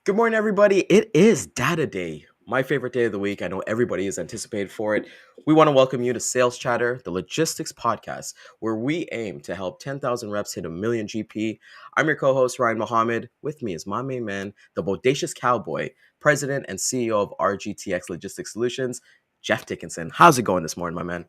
Good morning, everybody. It is Data Day, my favorite day of the week. I know everybody is anticipated for it. We want to welcome you to Sales Chatter, the logistics podcast, where we aim to help 10,000 reps hit a million GP. I'm your co-host, Ryan Mohammed. With me is my main man, the bodacious cowboy, president and CEO of RGTX Logistics Solutions, Jeff Dickinson. How's it going this morning, my man?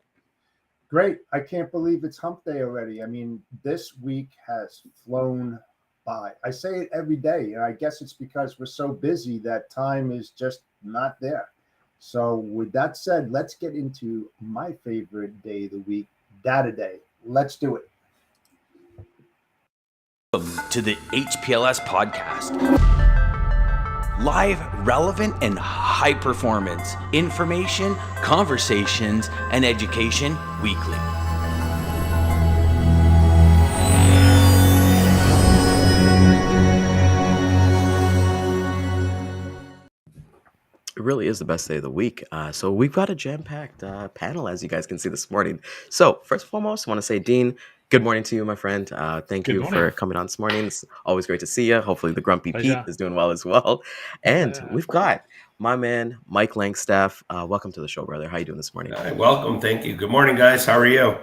Great. I can't believe it's hump day already. I mean, this week has flown by. I say it every day, and I guess it's because we're so busy that time is just not there. So with that said, let's get into my favorite day of the week, Data Day. Let's do it. Welcome to the HPLS podcast. Live, relevant, and high performance information, conversations, and education weekly. It really is the best day of the week. So we've got a jam-packed panel, as you guys can see this morning. So first and foremost, I want to say, Dean, good morning to you, my friend. Thank you for coming on this morning. It's always great to see you. Hopefully the grumpy Pete is doing well as well. And we've got my man, Mike Langstaff. Welcome to the show, brother. How you doing this morning? Welcome. Thank you. Good morning, guys. How are you?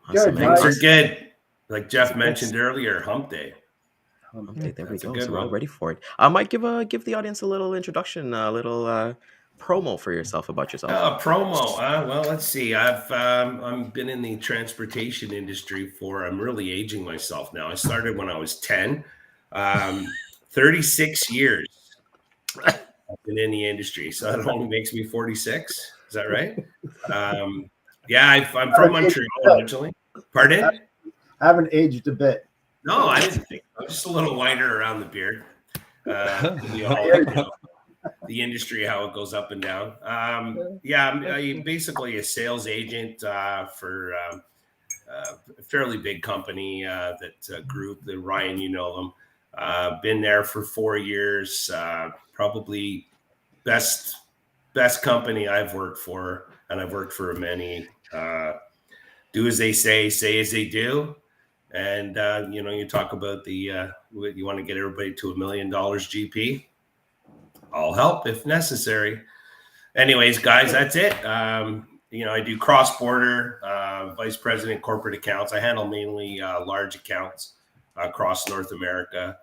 Awesome, Good, Things are good. Like Jeff mentioned earlier, hump day. Okay, there we go. So we're all ready for it. Mike, give the audience a little introduction, a little promo for yourself about yourself. Promo. Well, let's see. I've been in the transportation industry I'm really aging myself now. I started when I was 10. 36 years I've been in the industry, so that only makes me 46. Is that right? I'm from Montreal originally. Pardon? I haven't aged a bit. No, I didn't think so. Just a little whiter around the beard. We all the industry, how it goes up and down. I'm basically a sales agent for a fairly big company group. The Ryan, you know them. Been there for 4 years. Probably best company I've worked for, and I've worked for many. Do as they say as they do. And, you talk about you want to get everybody to $1 million GP. I'll help if necessary. Anyways, guys, that's it. I do cross-border, vice president, corporate accounts. I handle mainly large accounts across North America,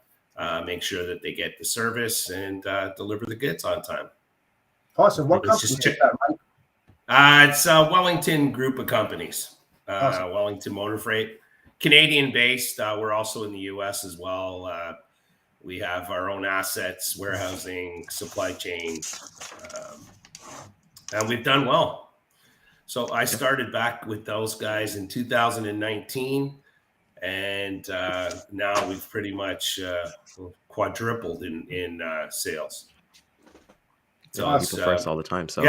make sure that they get the service and deliver the goods on time. Awesome. What company is that, Mike? It's a Wellington group of companies, awesome. Wellington Motor Freight. Canadian-based. We're also in the U.S. as well. We have our own assets, warehousing, supply chain, and we've done well. So I started back with those guys in 2019, and now we've pretty much quadrupled in sales. So people first all the time. So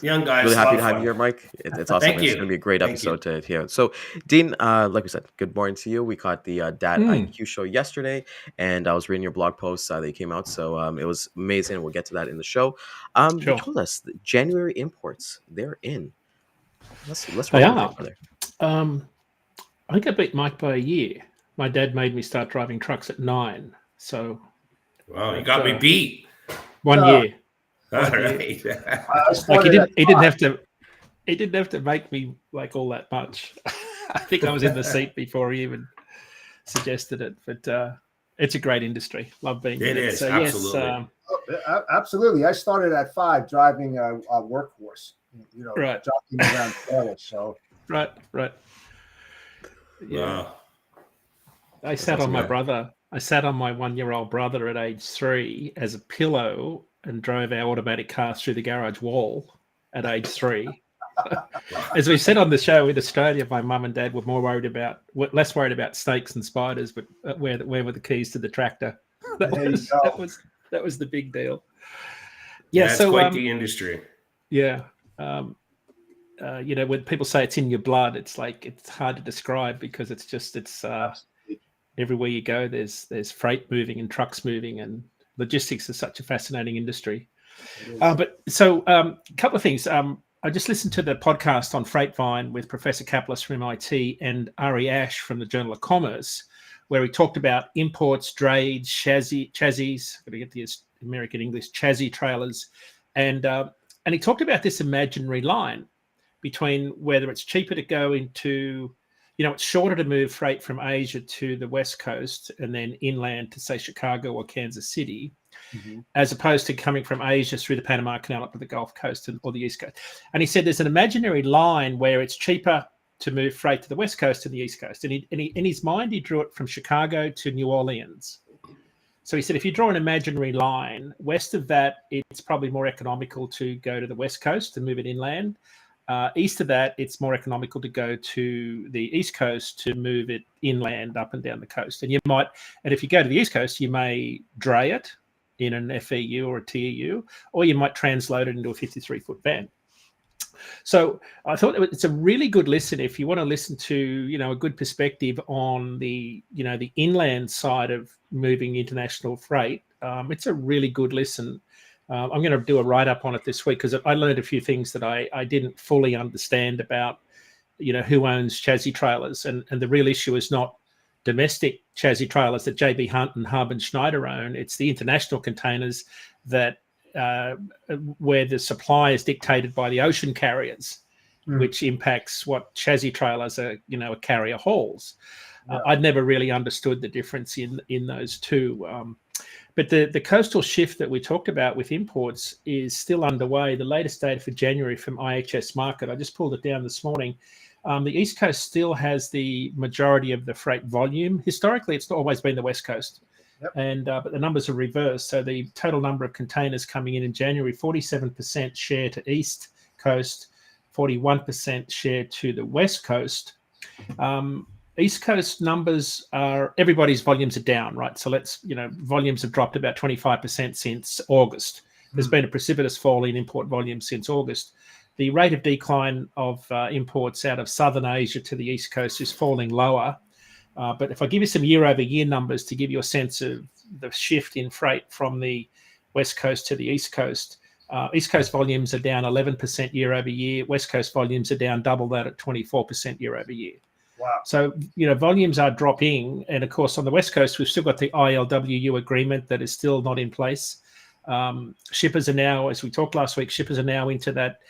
young guys. Really happy to have you here, Mike. It's awesome. Thank you. It's going to be a great episode to hear. So, Dean, like we said, good morning to you. We caught the DAT IQ show yesterday, and I was reading your blog posts that came out. So it was amazing. We'll get to that in the show. You told us that January imports, they're in. Let's run with it. I think I beat Mike by a year. My dad made me start driving trucks at 9. So, wow, you got me beat. 1 year. All right. Like he didn't have to make me like all that much. I think I was in the seat before he even suggested it. But it's a great industry. Love being in it. It is, so, absolutely. Yes, Absolutely. I started at 5 driving a workhorse, right. jockeying around trailers. So right. Yeah. Wow. I sat on my 1-year-old brother at age 3 as a pillow and drove our automatic car through the garage wall at age 3. As we said on the show, in Australia, my mum and dad were less worried about snakes and spiders, but where were the keys to the tractor? That was the big deal. Yeah, it's quite the industry. Yeah. When people say it's in your blood, it's like it's hard to describe because it's everywhere you go, there's freight moving and trucks moving, and logistics is such a fascinating industry. A couple of things. I just listened to the podcast on Freightvine with Professor Kaplis from MIT and Ari Ash from the Journal of Commerce, where he talked about imports, drayage, chassis. Got to get the American English chassis trailers, and he talked about this imaginary line between whether it's cheaper to go into, it's shorter to move freight from Asia to the West Coast and then inland to, say, Chicago or Kansas City, as opposed to coming from Asia through the Panama Canal up to the Gulf Coast or the East Coast. And he said there's an imaginary line where it's cheaper to move freight to the West Coast and the East Coast. And in his mind, he drew it from Chicago to New Orleans. So he said, if you draw an imaginary line, west of that, it's probably more economical to go to the West Coast and move it inland. East of that, it's more economical to go to the East Coast to move it inland up and down the coast. And if you go to the East Coast, you may dray it in an FEU or a TEU, or you might transload it into a 53-foot van. So I thought it's a really good listen if you want to listen to, a good perspective on the inland side of moving international freight. It's a really good listen. I'm going to do a write-up on it this week because I learned a few things that I didn't fully understand about, who owns chassis trailers. And the real issue is not domestic chassis trailers that JB Hunt and Hub and Schneider own. It's the international containers that where the supply is dictated by the ocean carriers, which impacts what chassis trailers a carrier hauls. I'd never really understood the difference in those two. But the coastal shift that we talked about with imports is still underway. The latest data for January from IHS Market, I just pulled it down this morning. The East Coast still has the majority of the freight volume. Historically, it's always been the West Coast. And but the numbers are reversed. So the total number of containers coming in January, 47% share to East Coast, 41% share to the West Coast. East Coast numbers everybody's volumes are down, right? So volumes have dropped about 25% since August. There's been a precipitous fall in import volumes since August. The rate of decline of imports out of Southern Asia to the East Coast is falling lower. But if I give you some year-over-year numbers to give you a sense of the shift in freight from the West Coast to the East Coast volumes are down 11% year-over-year. West Coast volumes are down double that at 24% year-over-year. Wow. So, volumes are dropping. And, of course, on the West Coast, we've still got the ILWU agreement that is still not in place. Shippers are now, as we talked last week, into that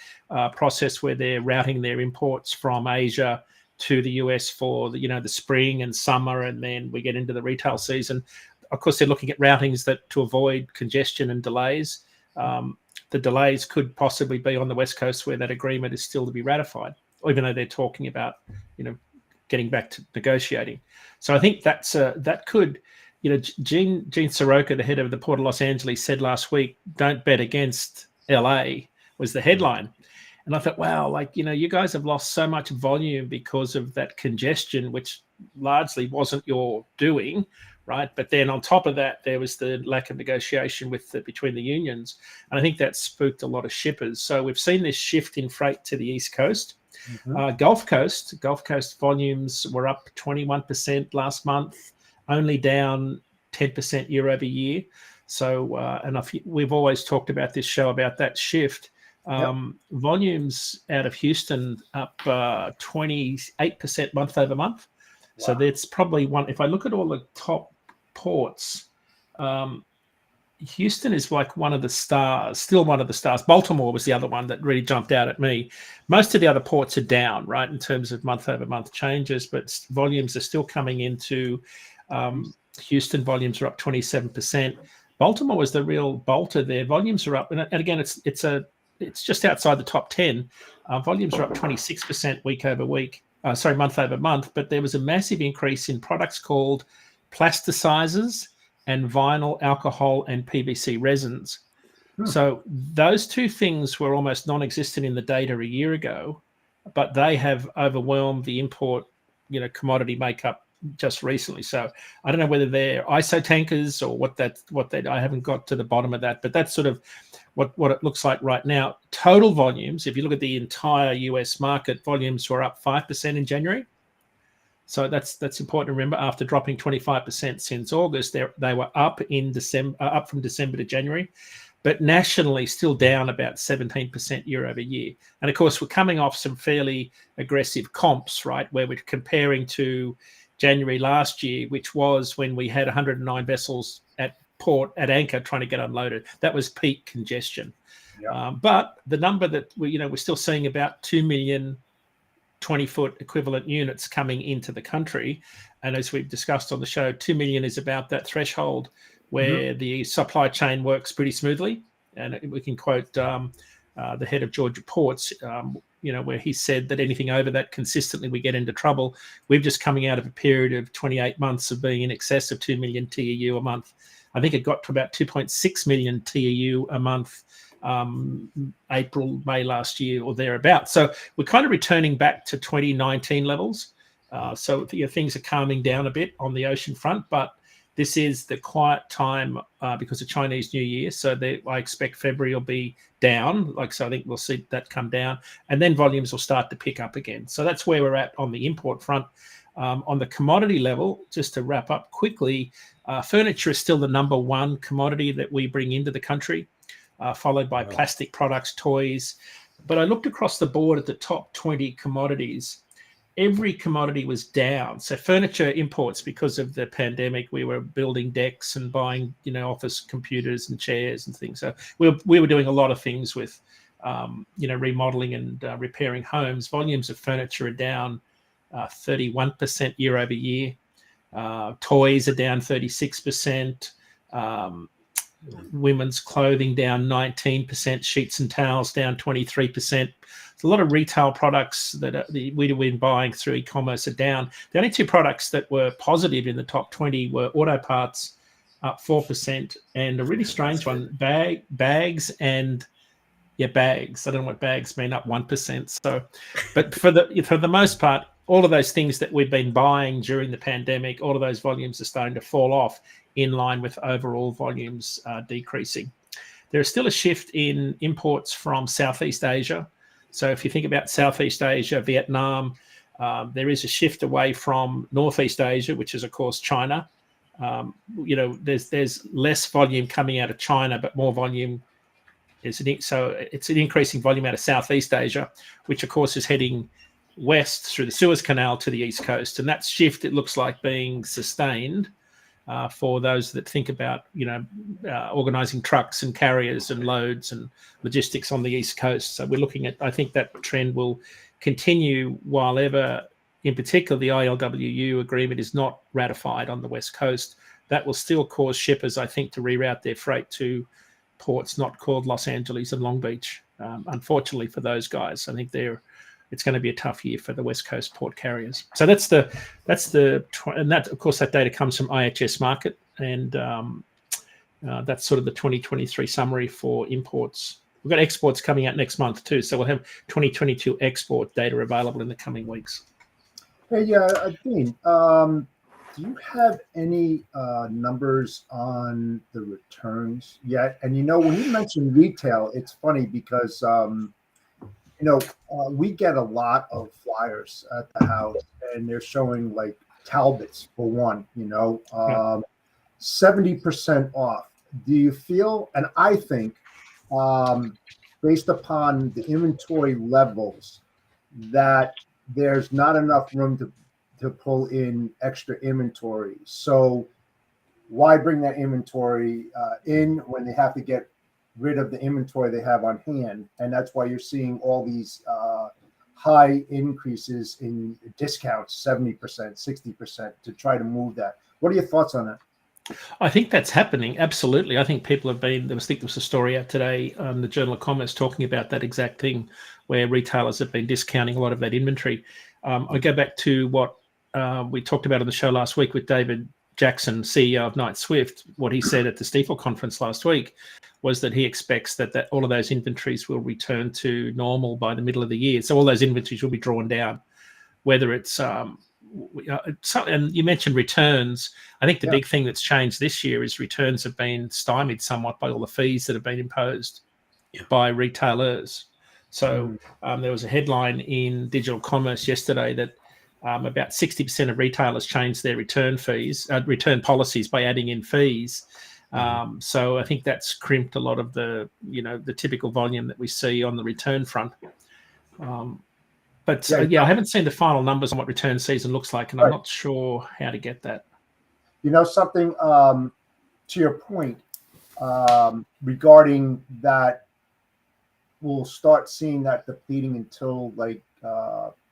process where they're routing their imports from Asia to the US for the spring and summer, and then we get into the retail season. Of course, they're looking at routings to avoid congestion and delays. The delays could possibly be on the West Coast where that agreement is still to be ratified, even though they're talking about getting back to negotiating. So I think that could. Gene Soroka, the head of the Port of Los Angeles, said last week, "Don't bet against LA," was the headline. And I thought, wow, you guys have lost so much volume because of that congestion, which largely wasn't your doing, right? But then on top of that, there was the lack of negotiation between the unions. And I think that spooked a lot of shippers. So we've seen this shift in freight to the East Coast. Gulf Coast volumes were up 21% last month, only down 10% year over year. So, and we've always talked about this show about that shift. Volumes out of Houston up 28% month over month. Wow. So that's probably one. If I look at all the top ports, Houston is like one of the stars, still one of the stars. Baltimore was the other one that really jumped out at me. Most of the other ports are down, right, in terms of month over month changes, but volumes are still coming into Houston. Volumes are up 27%. Baltimore was the real bolter there. Volumes are up, and again, it's just outside the top 10. Volumes are up 26% month over month. But there was a massive increase in products called plasticizers and vinyl, alcohol, and PVC resins. So those two things were almost non-existent in the data a year ago, but they have overwhelmed the import, commodity makeup just recently. So I don't know whether they're ISO tankers or what I haven't got to the bottom of that, but that's sort of what it looks like right now. Total volumes, if you look at the entire US market, volumes were up 5% in January. So that's important to remember. After dropping 25% since August, they were up in December, up from December to January, but nationally still down about 17% year over year. And of course, we're coming off some fairly aggressive comps, right, where we're comparing to January last year, which was when we had 109 vessels at port at anchor trying to get unloaded. That was peak congestion. Yeah. But the number that we're still seeing about 2 million 20-foot equivalent units coming into the country. And as we've discussed on the show, 2 million is about that threshold where the supply chain works pretty smoothly. And we can quote the head of Georgia Ports, where he said that anything over that consistently we get into trouble. We're just coming out of a period of 28 months of being in excess of 2 million TEU a month. I think it got to about 2.6 million TEU a month April, May last year or thereabouts. So we're kind of returning back to 2019 levels. So things are calming down a bit on the ocean front, but this is the quiet time because of Chinese New Year. So I expect February will be down. So I think we'll see that come down, and then volumes will start to pick up again. So that's where we're at on the import front. On the commodity level, just to wrap up quickly, furniture is still the number one commodity that we bring into the country, followed by plastic products, toys. But I looked across the board at the top 20 commodities. Every commodity was down. So furniture imports, because of the pandemic, we were building decks and buying, office computers and chairs and things. So we were doing a lot of things with, remodeling and repairing homes. Volumes of furniture are down 31% year over year. Toys are down 36%. Women's clothing down 19%, sheets and towels down 23%. There's a lot of retail products that we've been buying through e-commerce are down. The only two products that were positive in the top 20 were auto parts, up 4%, and a really strange one, bags and bags. I don't know what bags mean, up 1%. So, but for the most part, all of those things that we've been buying during the pandemic, all of those volumes are starting to fall off in line with overall volumes decreasing. There is still a shift in imports from Southeast Asia. So if you think about Southeast Asia, Vietnam, there is a shift away from Northeast Asia, which is, of course, China. There's less volume coming out of China, but more volume so it's an increasing volume out of Southeast Asia, which, of course, is heading west through the Suez Canal to the East Coast. And that shift, it looks like being sustained for those that think about, organising trucks and carriers and loads and logistics on the East Coast. So we're looking at, I think that trend will continue while ever, in particular, the ILWU agreement is not ratified on the West Coast. That will still cause shippers, I think, to reroute their freight to ports not called Los Angeles and Long Beach. Unfortunately for those guys, I think it's going to be a tough year for the West Coast port carriers. So and that, of course, that data comes from IHS Market, and that's sort of the 2023 summary for imports. We've got exports coming out next month too, so we'll have 2022 export data available in the coming weeks. Hey, Dean, do you have any numbers on the returns yet? And when you mention retail, it's funny because we get a lot of flyers at the house, and they're showing like Talbots for one, 70% off. Do you feel, and I think, based upon the inventory levels, that there's not enough room to pull in extra inventory? So why bring that inventory in when they have to get rid of the inventory they have on hand? And that's why you're seeing all these high increases in discounts, 70%, 60%, to try to move that. What are your thoughts on that? I think that's happening. Absolutely. I think people have been, there was a story out today on the Journal of Commerce talking about that exact thing, where retailers have been discounting a lot of that inventory. I go back to what we talked about on the show last week with David Jackson, CEO of Knight Swift. What he said at the Stifel conference last week was that he expects that all of those inventories will return to normal by the middle of the year. So all those inventories will be drawn down, whether it's and you mentioned returns. I think the big thing that's changed this year is returns have been stymied somewhat by all the fees that have been imposed by retailers. So there was a headline in Digital Commerce yesterday that about 60% of retailers changed their return policies by adding in fees. So I think that's crimped a lot of the typical volume that we see on the return front. But I haven't seen the final numbers on what return season looks like, and I'm not sure how to get that. Something, to your point regarding that, we'll start seeing that depleting until like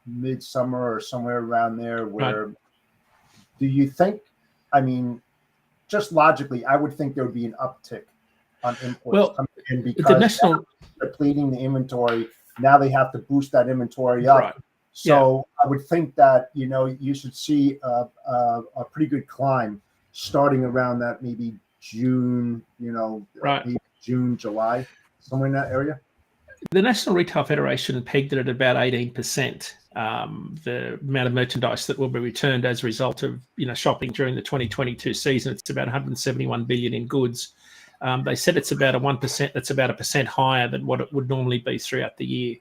midsummer or somewhere around there. Where do you think? I mean, just logically, I would think there would be an uptick on imports coming in because depleting the inventory. Now they have to boost that inventory up. Right. So I would think that, you should see a pretty good climb starting around that maybe June, maybe June, July, somewhere in that area. The National Retail Federation pegged it at about 18%. The amount of merchandise that will be returned as a result of shopping during the 2022 season. It's about 171 billion in goods. They said it's about a 1%. That's about 1% higher than what it would normally be throughout the year.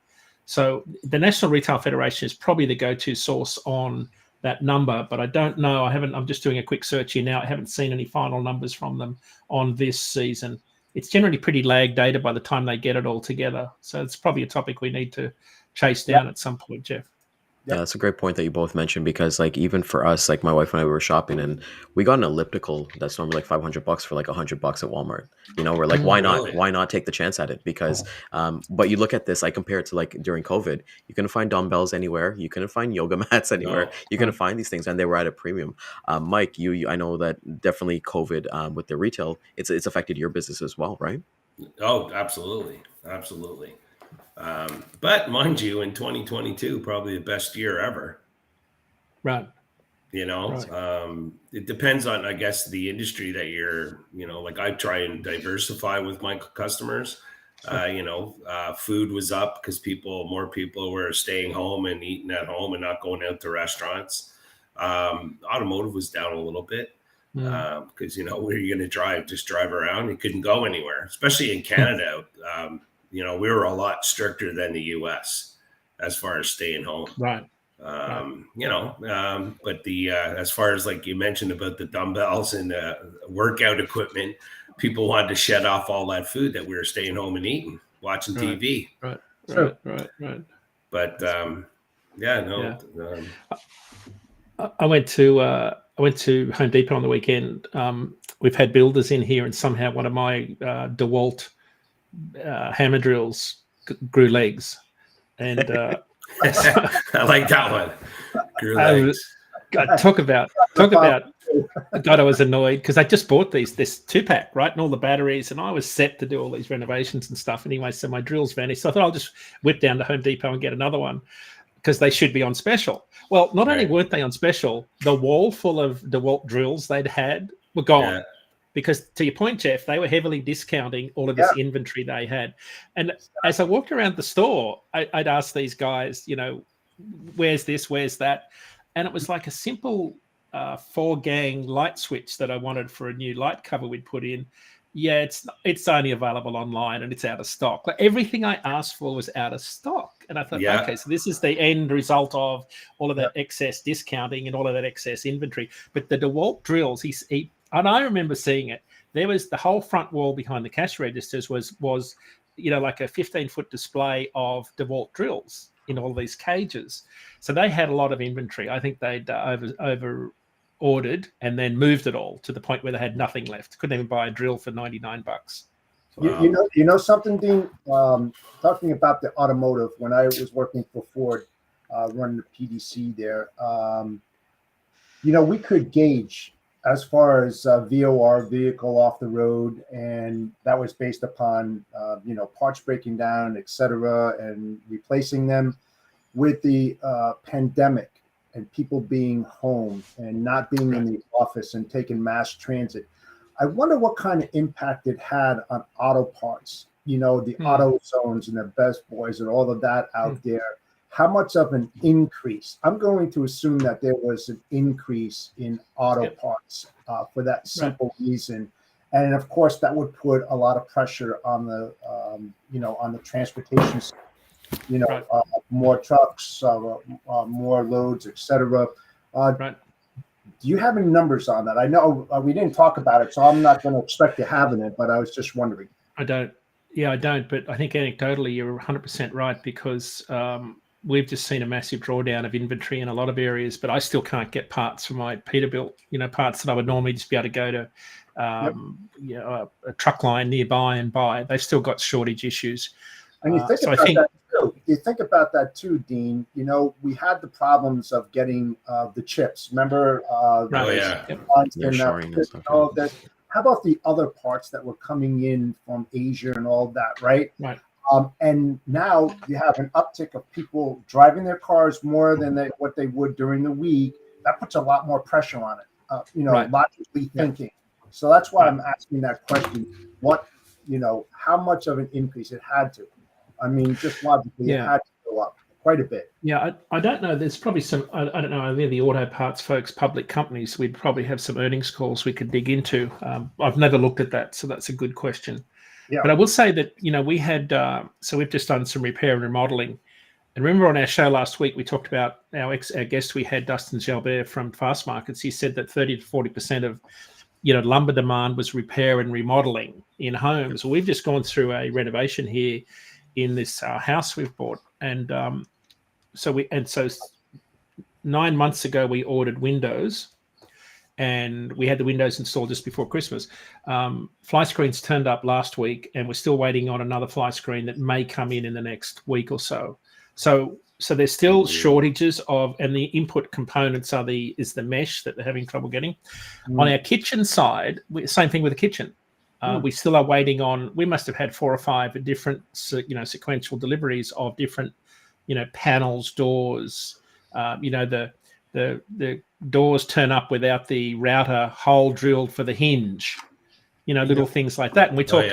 So the National Retail Federation is probably the go-to source on that number, but I don't know. I'm just doing a quick search here now. I haven't seen any final numbers from them on this season. It's generally pretty lag data by the time they get it all together. So it's probably a topic we need to chase down at some point, Jeff. Yeah, that's a great point that you both mentioned, because like even for us, like my wife and I were shopping and we got an elliptical that's normally like $500 for like $100 at Walmart. We're like, why not? Really? Why not take the chance at it? Because but you look at this, I compare it to like during COVID, you couldn't find dumbbells anywhere, you couldn't find yoga mats anywhere, you couldn't find these things, and they were at a premium. Mike, you I know that definitely COVID with the retail, it's affected your business as well, right? Oh, absolutely. But mind you, in 2022, probably the best year ever. Right. It depends on, I guess, the industry that you're, like I try and diversify with my customers. Food was up because more people were staying home and eating at home and not going out to restaurants. Automotive was down a little bit because, where are you going to drive? Just drive around. You couldn't go anywhere, especially in Canada. We were a lot stricter than the US as far as staying home. Right. But as far as like you mentioned about the dumbbells and workout equipment, people wanted to shed off all that food that we were staying home and eating, watching TV. Right. But I went to Home Depot on the weekend. We've had builders in here, and somehow one of my DeWalt hammer drills grew legs, and I like that one. Grew legs. Talk about God, I was annoyed because I just bought this 2-pack, right, and all the batteries, and I was set to do all these renovations and stuff anyway, so my drills vanished. So I thought I'll just whip down to Home Depot and get another one because they should be on special. Well, not only weren't they on special, the wall full of DeWalt drills they'd had were gone. Yeah. Because to your point, Jeff, they were heavily discounting all of this inventory they had. And as I walked around the store, I'd ask these guys, where's this, where's that? And it was like a simple 4-gang light switch that I wanted for a new light cover we'd put in. Yeah, it's only available online and it's out of stock. Like everything I asked for was out of stock. And I thought, okay, so this is the end result of all of that excess discounting and all of that excess inventory. But the DeWalt drills, and I remember seeing it. There was the whole front wall behind the cash registers was like a 15-foot display of DeWalt drills in all these cages. So they had a lot of inventory. I think they'd over ordered and then moved it all to the point where they had nothing left. Couldn't even buy a drill for $99. You know something, Dean? Talking about the automotive, when I was working for Ford, running the PDC there, we could gauge as far as VOR, vehicle off the road, and that was based upon parts breaking down, etc., and replacing them. With the pandemic and people being home and not being in the office and taking mass transit, I wonder what kind of impact it had on auto parts. The auto zones and the Best Boys and all of that out there. How much of an increase? I'm going to assume that there was an increase in auto parts for that simple reason. And of course, that would put a lot of pressure on the, on the transportation, more trucks, more loads, etc. Do you have any numbers on that? I know we didn't talk about it, so I'm not going to expect you having it, but I was just wondering. I don't. Yeah, I don't. But I think anecdotally, you're 100% right because we've just seen a massive drawdown of inventory in a lot of areas, but I still can't get parts for my Peterbilt, parts that I would normally just be able to go to a truck line nearby and buy. They've still got shortage issues. And you think so about I think that too. You think about that too, Dean. We had the problems of getting the chips. Remember? Nearshoring and stuff. All of this. How about the other parts that were coming in from Asia and all that, right? Right. And now you have an uptick of people driving their cars more than what they would during the week. That puts a lot more pressure on it, logically thinking. So that's why I'm asking that question. What, how much of an increase it had to? I mean, just logically, it had to go up quite a bit. Yeah, I don't know. There's probably some, I don't know, they're the auto parts folks, public companies. We'd probably have some earnings calls we could dig into. I've never looked at that, so that's a good question. Yeah. But I will say that, we had, so we've just done some repair and remodeling. And remember on our show last week, we talked about our guest we had, Dustin Jalbert from Fast Markets. He said that 30 to 40% of, lumber demand was repair and remodeling in homes. Well, we've just gone through a renovation here in this house we've bought. And so 9 months ago, we ordered windows. And we had the windows installed just before Christmas. Fly screens turned up last week, and we're still waiting on another fly screen that may come in the next week or so. So there's still shortages of, and the input components is the mesh that they're having trouble getting. On our kitchen side, same thing with the kitchen. We still are waiting on. We must have had 4 or 5 different, sequential deliveries of different, panels, doors. The doors turn up without the router hole drilled for the hinge, little things like that. And we talked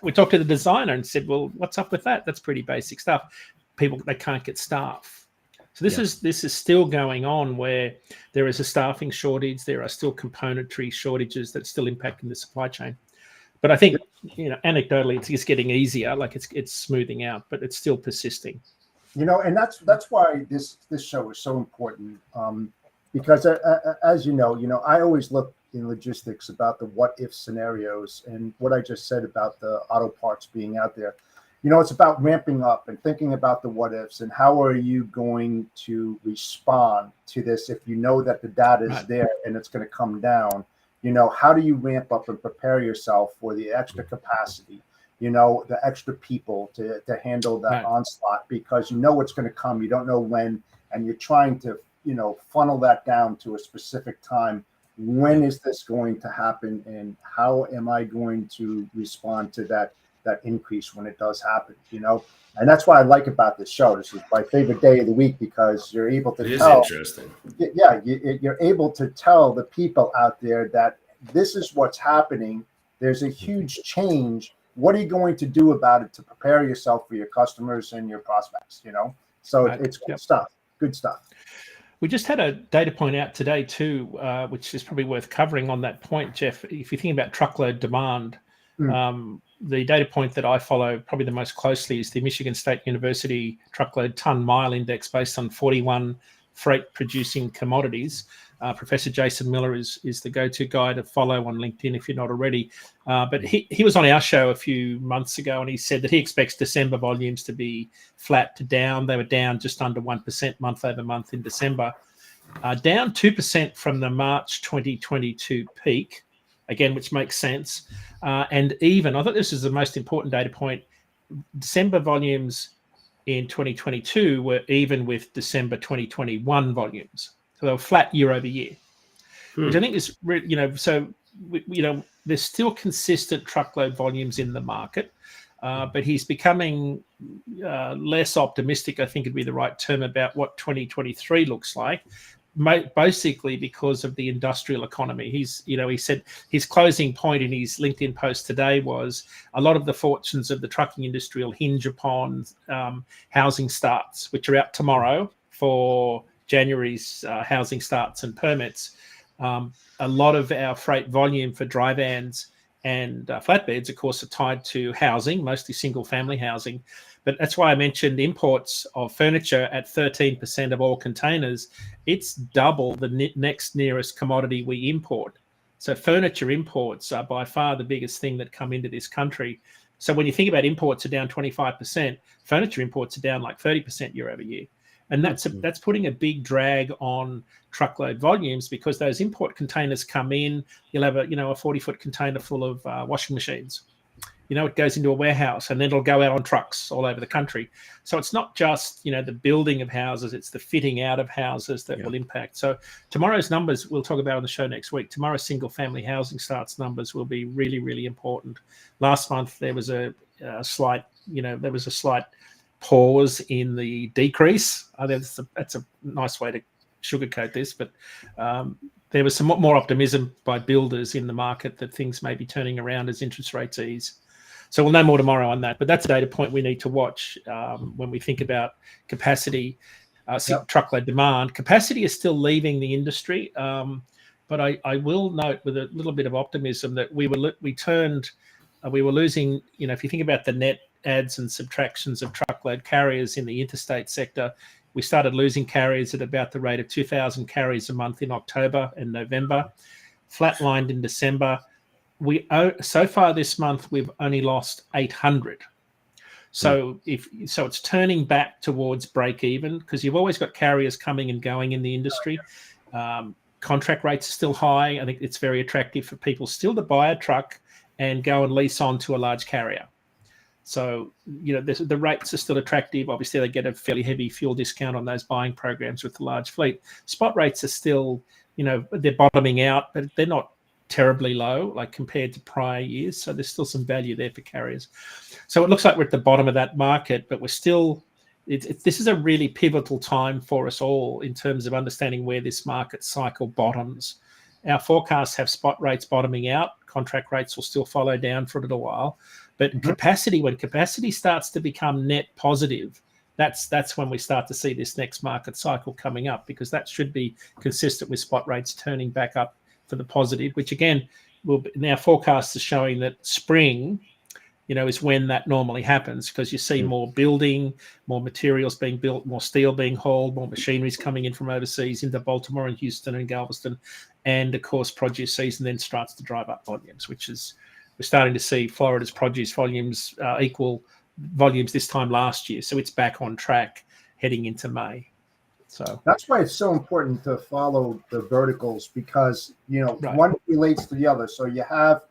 we talked to the designer and said, well, what's up with that? That's pretty basic stuff. They can't get staff. So this is still going on, where there is a staffing shortage. There are still componentry shortages that's still impacting the supply chain. But I think, anecdotally, it's just getting easier. Like it's smoothing out, but it's still persisting. And that's why this show is so important, because as you know, I always look in logistics about the what if scenarios, and what I just said about the auto parts being out there. It's about ramping up and thinking about the what ifs and how are you going to respond to this if you know that the data is there and it's going to come down. How do you ramp up and prepare yourself for the extra capacity? The extra people to handle that onslaught, because it's going to come. You don't know when, and you're trying to, funnel that down to a specific time. When is this going to happen, and how am I going to respond to that increase when it does happen? And that's what I like about this show. This is my favorite day of the week, because you're able to tell. It is interesting. Yeah, you're able to tell the people out there that this is what's happening. There's a huge change. What are you going to do about it to prepare yourself for your customers and your prospects? So it's good stuff. Good stuff. We just had a data point out today too, which is probably worth covering on that point, Jeff. If you think about truckload demand, the data point that I follow probably the most closely is the Michigan State University Truckload Ton Mile Index, based on 41 freight producing commodities. Professor Jason Miller is the go-to guy to follow on LinkedIn if you're not already. But he was on our show a few months ago, and he said that he expects December volumes to be flat to down. They were down just under 1% month over month in December, down 2% from the March 2022 peak, again, which makes sense. And even, I thought this is the most important data point, December volumes in 2022 were even with December 2021 volumes. So they were flat year over year, which I think is, there's still consistent truckload volumes in the market, but he's becoming less optimistic, I think would be the right term, about what 2023 looks like, basically because of the industrial economy. He said his closing point in his LinkedIn post today was a lot of the fortunes of the trucking industry will hinge upon housing starts, which are out tomorrow for January's housing starts and permits. A lot of our freight volume for dry vans and flatbeds, of course, are tied to housing, mostly single family housing. But that's why I mentioned imports of furniture at 13% of all containers. It's double the next nearest commodity we import. So furniture imports are by far the biggest thing that come into this country So when you think about imports are down 25%, furniture imports are down like 30% year over year. And that's putting a big drag on truckload volumes, because those import containers come in. You'll have a 40-foot container full of washing machines. It goes into a warehouse, and then it'll go out on trucks all over the country. So it's not just the building of houses; it's the fitting out of houses that will impact. So tomorrow's numbers we'll talk about on the show next week. Tomorrow's single-family housing starts numbers will be really, really important. Last month there was a slight pause in the decrease. That's a nice way to sugarcoat this, but there was some more optimism by builders in the market that things may be turning around as interest rates ease. So we'll know more tomorrow on that. But that's a data point we need to watch when we think about capacity, truckload demand. Capacity is still leaving the industry, but I will note with a little bit of optimism that we were losing. If you think about the net adds and subtractions of truckload carriers in the interstate sector, we started losing carriers at about the rate of 2,000 carriers a month in October and November, flatlined in December. So far this month, we've only lost 800. So it's turning back towards break even, because you've always got carriers coming and going in the industry. Contract rates are still high. I think it's very attractive for people still to buy a truck and go and lease on to a large carrier. So, the rates are still attractive. Obviously, they get a fairly heavy fuel discount on those buying programs with the large fleet. Spot rates are still, they're bottoming out, but they're not terribly low, like compared to prior years. So there's still some value there for carriers. So it looks like we're at the bottom of that market, but we're still, this is a really pivotal time for us all in terms of understanding where this market cycle bottoms. Our forecasts have spot rates bottoming out. Contract rates will still follow down for a little while. But when capacity starts to become net positive, that's when we start to see this next market cycle coming up, because that should be consistent with spot rates turning back up for the positive, which again, now forecasts are showing that spring, is when that normally happens, because you see more building, more materials being built, more steel being hauled, more machineries coming in from overseas into Baltimore and Houston and Galveston. And of course, produce season then starts to drive up volumes, which is, we're starting to see Florida's produce volumes equal volumes this time last year. So it's back on track heading into May. So that's why it's so important to follow the verticals, because, one relates to the other. So you have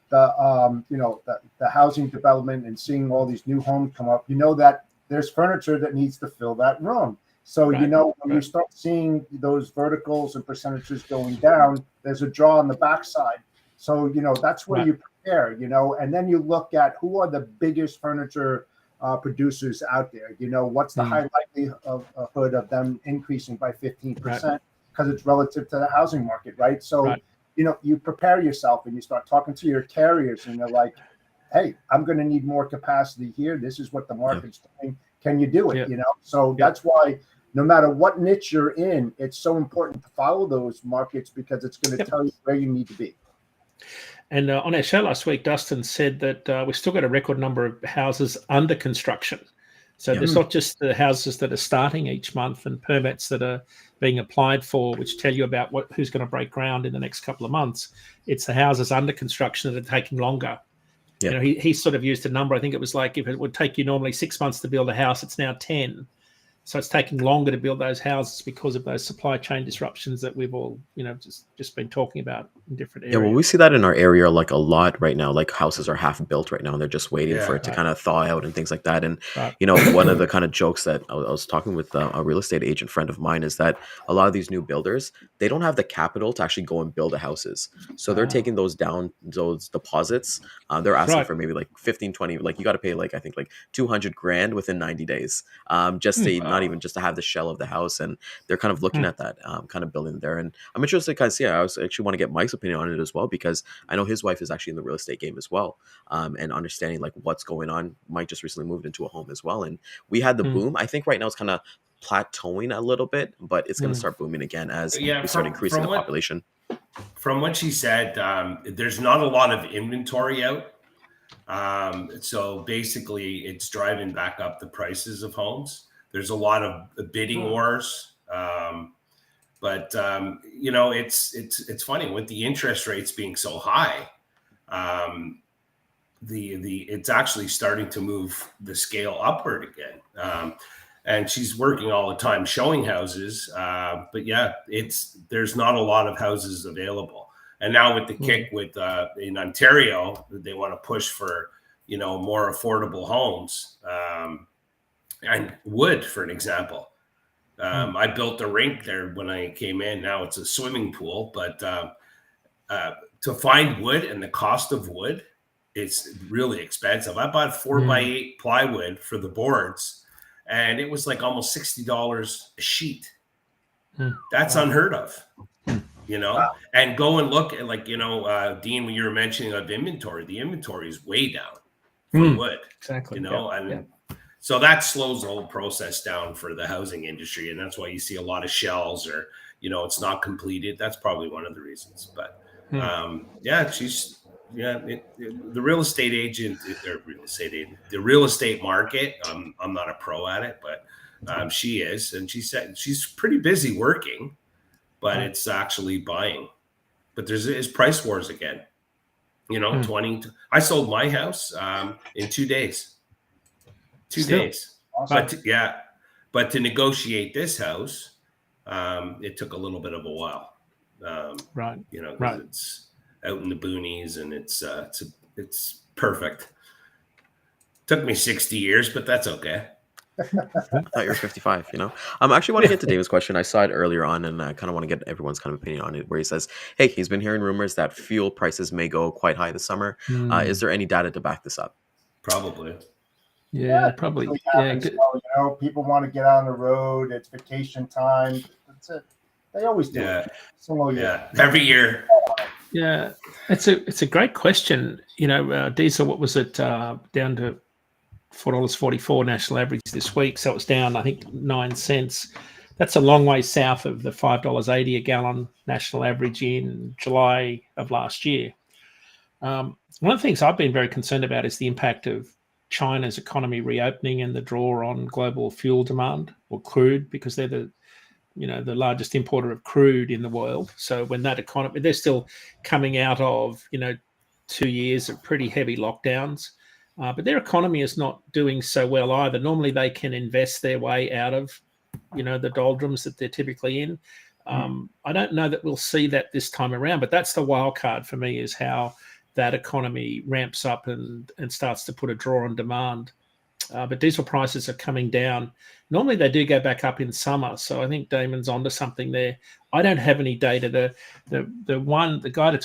the housing development and seeing all these new homes come up, that there's furniture that needs to fill that room. So, when you start seeing those verticals and percentages going down, there's a draw on the backside. So, that's where you prepare, and then you look at who are the biggest furniture producers out there. What's the high likelihood of them increasing by 15%, because it's relative to the housing market, right? So, you prepare yourself and you start talking to your carriers, and they're like, hey, I'm going to need more capacity here. This is what the market's doing. Can you do it? So that's why no matter what niche you're in, it's so important to follow those markets, because it's going to tell you where you need to be. And on our show last week, Dustin said that we've still got a record number of houses under construction. So there's not just the houses that are starting each month and permits that are being applied for, which tell you about who's going to break ground in the next couple of months. It's the houses under construction that are taking longer. Yeah. He sort of used a number. I think it was like, if it would take you normally 6 months to build a house, it's now 10. So it's taking longer to build those houses because of those supply chain disruptions that we've all, just been talking about in different areas. Yeah, well, we see that in our area like a lot right now. Like houses are half built right now, and they're just waiting for it to kind of thaw out and things like that. And one of the kind of jokes that I was talking with a real estate agent friend of mine is that a lot of these new builders, they don't have the capital to actually go and build the houses. So they're taking those deposits. They're asking for maybe like 15, 20, like you got to pay like, I think like 200 grand within 90 days, just to not even just to have the shell of the house. And they're kind of looking at that, kind of building there. And I'm interested to kind of see, I actually want to get Mike's opinion on it as well, because I know his wife is actually in the real estate game as well, and understanding like what's going on. Mike just recently moved into a home as well, and we had the boom. I think right now it's kind of plateauing a little bit, but it's going to start booming again as we start increasing the population. From what she said, there's not a lot of inventory out, so basically it's driving back up the prices of homes. There's a lot of bidding wars. But it's funny with the interest rates being so high. it's actually starting to move the scale upward again. And she's working all the time showing houses. But yeah, there's not a lot of houses available. And now with the kick in Ontario, they want to push for, more affordable homes. And wood, for an example. I built a rink there when I came in. Now it's a swimming pool, but to find wood and the cost of wood, it's really expensive. I bought 4x8 plywood for the boards, and it was like almost $60 a sheet. That's unheard of, Wow. And go and look at Dean, when you were mentioning of inventory, the inventory is way down for wood. Exactly. So that slows the whole process down for the housing industry. And that's why you see a lot of shells or, it's not completed. That's probably one of the reasons. But the real estate agent, the real estate market, I'm not a pro at it, but she is. And she said she's pretty busy working, but it's actually buying. But there's price wars again. 20. I sold my house in 2 days. 2 days. Awesome. But to negotiate this house, it took a little bit of a while. It's out in the boonies and it's perfect. Took me 60 years, but that's okay. I thought you were 55, I actually want to get to David's question. I saw it earlier on, and I kind of want to get everyone's kind of opinion on it, where he says, hey, he's been hearing rumors that fuel prices may go quite high this summer. Is there any data to back this up? Probably. Yeah, probably. People want to get on the road. It's vacation time. That's it. They always do. Every year. Yeah, it's a great question. Diesel, what was it, down to $4.44 national average this week? So it's down, I think, 9 cents. That's a long way south of the $5.80 a gallon national average in July of last year. One of the things I've been very concerned about is the impact of China's economy reopening and the draw on global fuel demand, or crude, because they're the largest importer of crude in the world. So when that economy, they're still coming out of 2 years of pretty heavy lockdowns, but their economy is not doing so well either. Normally they can invest their way out of the doldrums that they're typically in. I don't know that we'll see that this time around, but that's the wild card for me, is how that economy ramps up and starts to put a draw on demand. But diesel prices are coming down. Normally they do go back up in summer, so I think Damon's onto something there. I don't have any data. The guy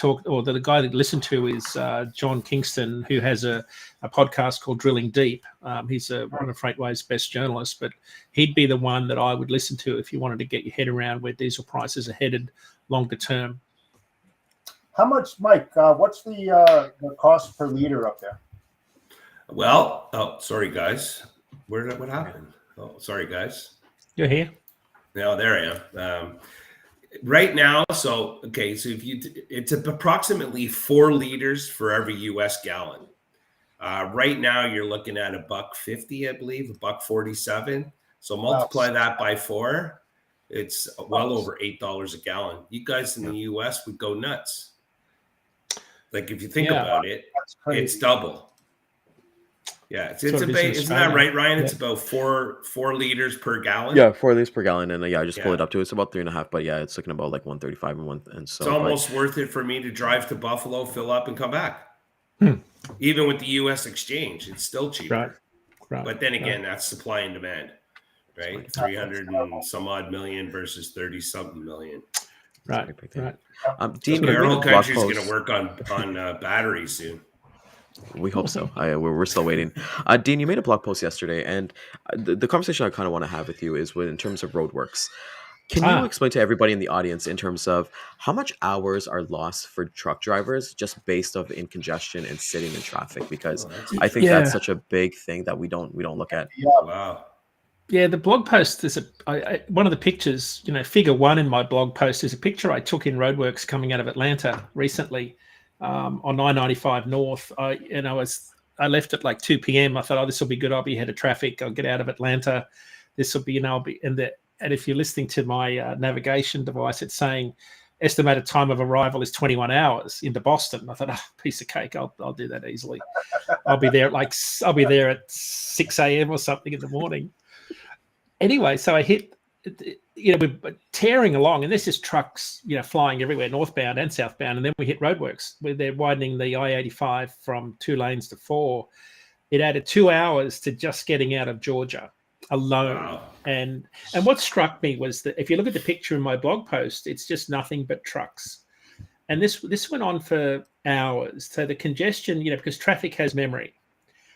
to listen to is John Kingston, who has a podcast called Drilling Deep. He's one of Freightways' best journalists, but he'd be the one that I would listen to if you wanted to get your head around where diesel prices are headed longer term. How much, Mike? What's the cost per liter up there? Well, sorry guys. What happened? Oh, sorry guys. You're here. No, there I am. Right now, so it's approximately 4 liters for every U.S. gallon. Right now, you're looking at $1.50, I believe, $1.47. So multiply that by 4. It's well over $8 a gallon. You guys in the U.S. would go nuts. Like if you think about it, it's double. Yeah, isn't that right, Ryan? It's about 4 liters per gallon. Yeah, 4 liters per gallon, and I just pulled it up to it's about 3.5. But yeah, it's looking about like 135 and so. It's almost worth it for me to drive to Buffalo, fill up, and come back. Even with the U.S. exchange, it's still cheaper. Right. But then again, that's supply and demand, right? 300 and some odd million versus 30 something million. Right. Dean, our whole country's going to work on batteries soon. We hope so. We're still waiting. Dean, you made a blog post yesterday, and the conversation I kind of want to have with you is in terms of roadworks. Can you explain to everybody in the audience in terms of how much hours are lost for truck drivers just based off in congestion and sitting in traffic? Because I think that's such a big thing that we don't look at. Wow. Yeah, the blog post is one of the pictures. Figure 1 in my blog post is a picture I took in roadworks coming out of Atlanta recently. On 995 North, I left at like 2 p.m. I thought, this will be good. I'll be ahead of traffic. I'll get out of Atlanta. This will be, and if you're listening to my navigation device, it's saying estimated time of arrival is 21 hours into Boston. I thought, piece of cake, I'll do that easily. I'll be there at 6 a.m. or something in the morning. Anyway, so I hit, we're tearing along, and there's just trucks, flying everywhere, northbound and southbound. And then we hit roadworks where they're widening the I-85 from 2 lanes to 4. It added 2 hours to just getting out of Georgia alone. Wow. And what struck me was that if you look at the picture in my blog post, it's just nothing but trucks. And this went on for hours. So the congestion, because traffic has memory,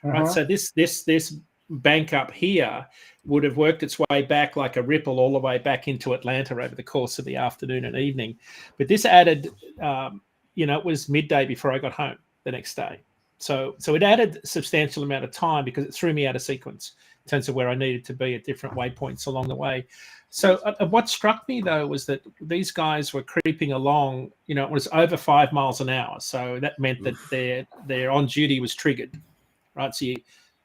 right? So this bank up here would have worked its way back like a ripple all the way back into Atlanta over the course of the afternoon and evening. But this added, it was midday before I got home the next day. So it added a substantial amount of time because it threw me out of sequence in terms of where I needed to be at different waypoints along the way. So what struck me, though, was that these guys were creeping along, it was over 5 miles an hour. So that meant that their on duty was triggered, right? So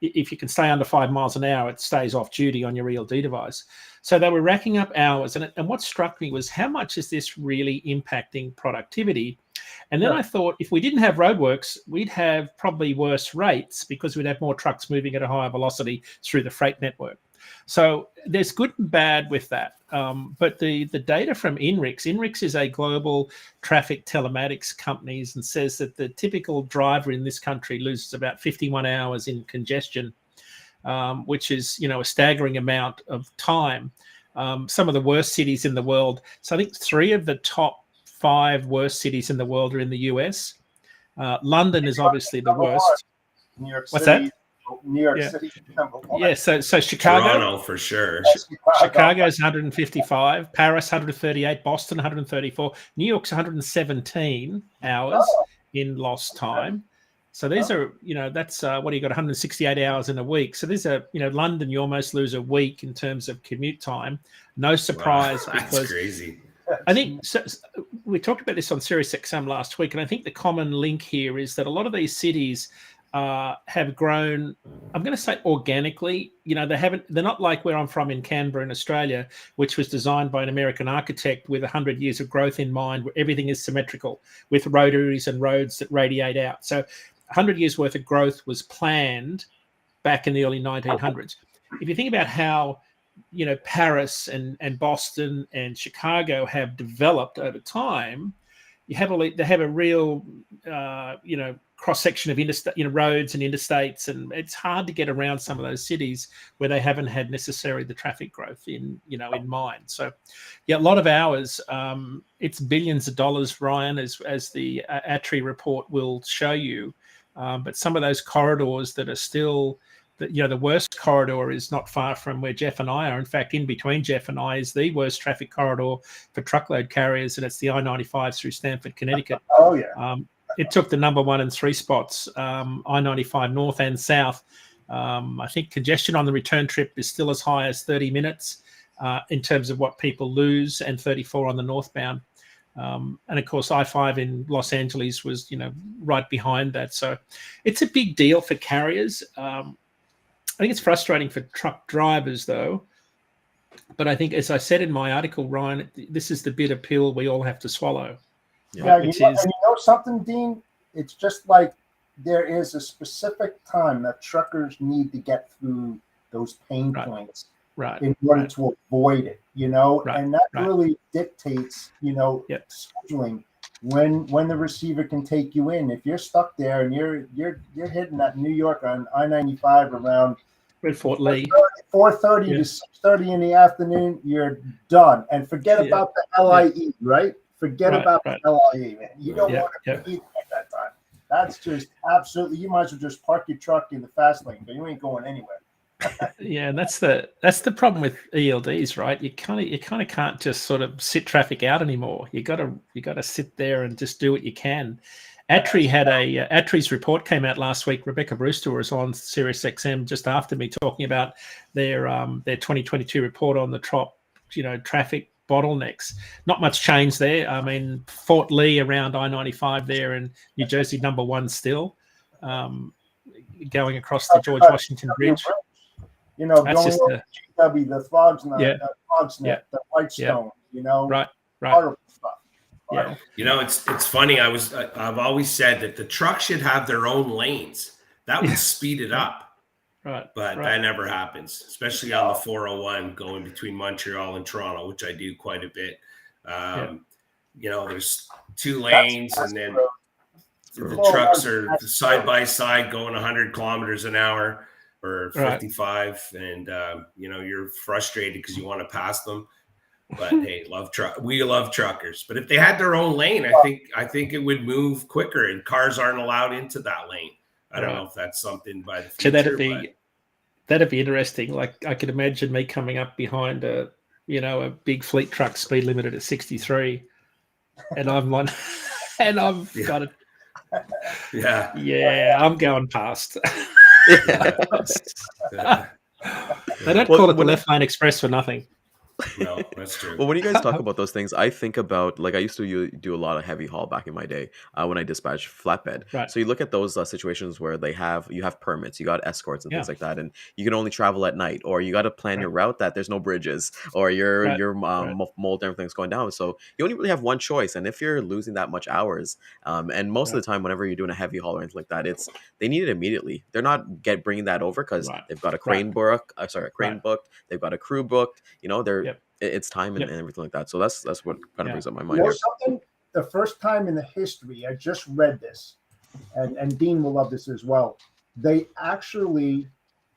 if you can stay under 5 miles an hour, it stays off duty on your ELD device. So they were racking up hours. And what struck me was, how much is this really impacting productivity? And then I thought, if we didn't have roadworks, we'd have probably worse rates because we'd have more trucks moving at a higher velocity through the freight network. So there's good and bad with that. But the data from INRIX is a global traffic telematics company, and says that the typical driver in this country loses about 51 hours in congestion, which is, a staggering amount of time. Some of the worst cities in the world. So I think 3 of the top 5 worst cities in the world are in the US. London is obviously the worst. New York What's City, that? New York City, number 1. Yeah, so Chicago. Toronto for sure. Chicago's 155, Paris 138, Boston 134, New York's 117 hours in lost time. So these are, that's what do you got, 168 hours in a week. So there's London, you almost lose a week in terms of commute time. No surprise. Wow, that's because crazy. I think we talked about this on SiriusXM last week, and I think the common link here is that a lot of these cities have grown, I'm going to say organically. They're not like where I'm from in Canberra in Australia, which was designed by an American architect with 100 years of growth in mind, where everything is symmetrical with rotaries and roads that radiate out. So 100 years worth of growth was planned back in the early 1900s. If you think about how Paris and Boston and Chicago have developed over time, they have a real cross section of interstate, roads and interstates, and it's hard to get around some of those cities where they haven't had necessarily the traffic growth in mind. So, a lot of hours. It's billions of dollars, Ryan, as the ATRI report will show you. But some of those corridors that are still, the worst corridor is not far from where Jeff and I are. In fact, in between Jeff and I is the worst traffic corridor for truckload carriers, and it's the I-95 through Stamford, Connecticut. Oh, yeah. It took the number 1 and 3 spots, I-95 north and south. I think congestion on the return trip is still as high as 30 minutes in terms of what people lose, and 34 on the northbound. And of course, I-5 in Los Angeles was, right behind that. So it's a big deal for carriers. I think it's frustrating for truck drivers, though. But I think, as I said in my article, Ryan, this is the bitter pill we all have to swallow. Yeah, and you know something, Dean? It's just like there is a specific time that truckers need to get through those pain points in order to avoid it, and that really dictates, scheduling when the receiver can take you in. If you're stuck there and you're hitting that New York on I-95 around Fort Lee 4:30 to 6:30 in the afternoon, you're done. And forget about the LIE, right? Forget about the LIE, man. You don't want to be at that time. That's just absolutely. You might as well just park your truck in the fast lane, but you ain't going anywhere. And that's the problem with ELDs, right? You kind of can't just sort of sit traffic out anymore. You got to sit there and just do what you can. ATRI had ATRI's report came out last week. Rebecca Brewster was on SiriusXM just after me talking about their 2022 report on the traffic bottlenecks. Not much change there. I mean, Fort Lee around I-95 there in New Jersey, number 1 still, going across the George Washington Bridge. That's just the GW, the Frogs Net, the Whitestone, right. horrible stuff. Yeah. You know, it's funny. I've always said that the truck should have their own lanes. That would speed it up. Right. But that never happens, especially on the 401 going between Montreal and Toronto, which I do quite a bit. You know, there's 2 lanes, and then the trucks are side by side going 100 kilometers an hour or 55, and you know, you're frustrated because you want to pass them. But hey, we love truckers. But if they had their own lane, I think it would move quicker, and cars aren't allowed into that lane. I don't know if that's something by the future. So that'd be interesting. Like, I could imagine me coming up behind a big fleet truck speed limited at 63, and I'm on, and I've got it. Yeah, I'm going past. They don't call it the left lane express for nothing. No, that's true. Well, when you guys talk about those things, I think about, like, I used to do a lot of heavy haul back in my day when I dispatched flatbed. Right. So you look at those situations where you have permits, you got escorts and things like that, and you can only travel at night, or you got to plan your route that there's no bridges, or your mold and everything's going down. So you only really have one choice, and if you're losing that much hours, and most of the time, whenever you're doing a heavy haul or anything like that, they need it immediately. They're not bringing that over because they've got a crane booked, they've got a crew booked. You know, it's time and everything like that. So that's what kind of brings up my mind. You know something? The first time in the history, I just read this, and Dean will love this as well. They actually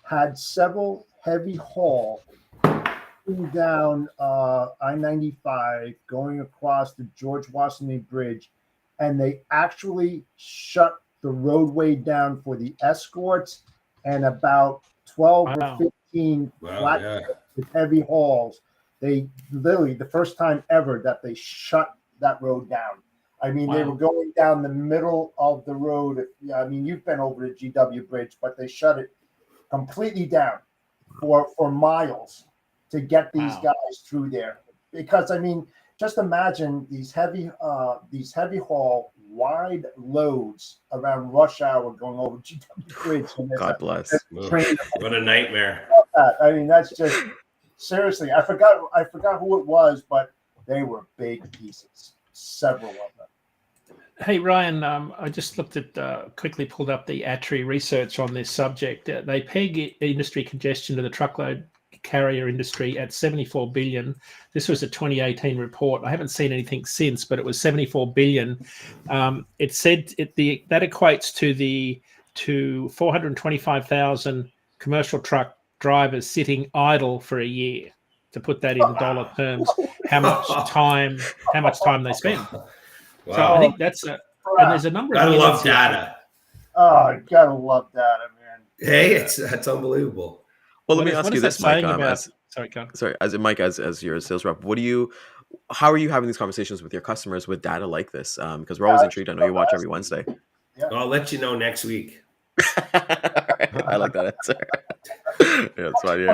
had several heavy haul down I-95 going across the George Washington Bridge, and they actually shut the roadway down for the escorts and about 12 or 15 with heavy hauls. They literally, the first time ever that they shut that road down. I mean, they were going down the middle of the road. I mean, you've been over the GW Bridge, but they shut it completely down for miles to get these guys through there. Because, I mean, just imagine these heavy haul wide loads around rush hour going over GW Bridge. God bless. What a nightmare. I mean, that's just... Seriously, I forgot who it was, but they were big pieces, several of them. Hey, Ryan, I just looked at, quickly pulled up the ATRI research on this subject. They peg industry congestion to the truckload carrier industry at 74 billion. This was a 2018 report. I haven't seen anything since, but it was 74 billion. It said that equates to 425,000 commercial truck drivers sitting idle for a year. To put that in dollar terms, how much time they spend. Wow. So I think that's and there's a number gotta of love data. Oh, gotta love data, man. Hey, that's unbelievable. Well, let me ask you this, Mike. Mike, as your sales rep, how are you having these conversations with your customers with data like this? Because we're always intrigued. I know you watch every Wednesday. Yeah. I'll let you know next week. I like that answer. That's fine.